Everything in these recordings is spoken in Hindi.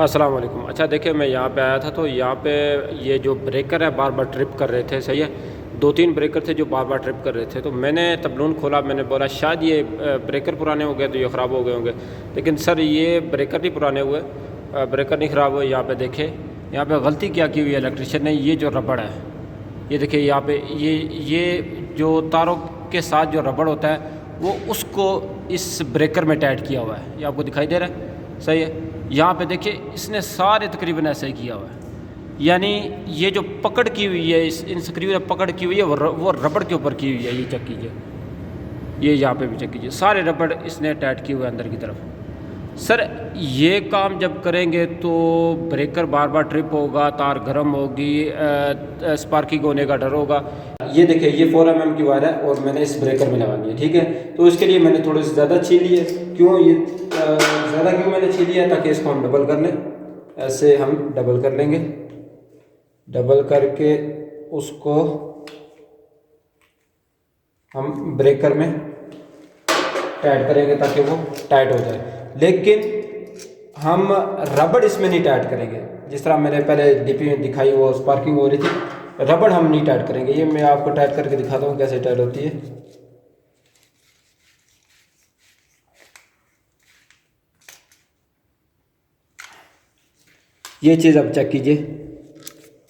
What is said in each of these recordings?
अस्सलाम वालेकुम। अच्छा देखिए, मैं यहाँ पे आया था तो यहाँ पे ये जो ब्रेकर है बार बार ट्रिप कर रहे थे। सही है, 2-3 ब्रेकर थे जो बार बार ट्रिप कर रहे थे। तो मैंने तबलून खोला, मैंने बोला शायद ये ब्रेकर पुराने हो गए तो ये ख़राब हो गए होंगे। लेकिन सर ये ब्रेकर नहीं पुराने हुए, ब्रेकर नहीं ख़राब हुए। यहाँ पे देखे, यहाँ पे गलती क्या की हुई है इलेक्ट्रिशियन ने। ये जो रबड़ है, ये देखिए यहाँ पे ये जो तारों के साथ जो रबड़ होता है वो उसको इस ब्रेकर में टाइट किया हुआ है। ये आपको दिखाई दे रहा है? सही है। यहाँ पे देखिए इसने सारे तकरीबन ऐसे ही किया हुआ है, यानी ये जो पकड़ की हुई है इन स्क्रू में पकड़ की हुई है वो रबड़ के ऊपर की हुई है। ये चेक कीजिए, ये यहाँ पे भी चेक कीजिए, सारे रबड़ इसने टाइट किए हुए हैं अंदर की तरफ। सर ये काम जब करेंगे तो ब्रेकर बार बार ट्रिप होगा, तार गर्म होगी, स्पार्किंग होने का डर होगा। ये देखिए ये 4 mm की वायर है और मैंने इस ब्रेकर में लगानी है, ठीक है। तो इसके लिए मैंने थोड़ी सी ज़्यादा छील ली है। क्यों ये ज़्यादा क्यों मैंने छील लिया है? ताकि इसको हम डबल कर लें। ऐसे हम डबल कर लेंगे, डबल करके उसको हम ब्रेकर में टाइट करेंगे ताकि वो टाइट हो जाए। लेकिन हम रबड़ इसमें नहीं टाइट करेंगे, जिस तरह मैंने पहले डीपी में दिखाई वो स्पार्किंग हो रही थी, रबड़ हम नहीं टाइट करेंगे। ये मैं आपको टाइट करके दिखाता हूँ कैसे टाइट होती है। ये चीज़ आप चेक कीजिए,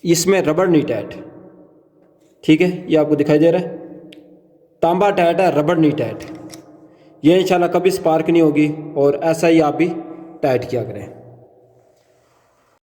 इसमें रबड़ नहीं टाइट, ठीक है। ये आपको दिखाई दे रहा है, तांबा टाइट है, रबड़ नहीं टाइट। ये इंशाल्लाह कभी स्पार्क नहीं होगी और ऐसा ही आप भी टाइट किया करें।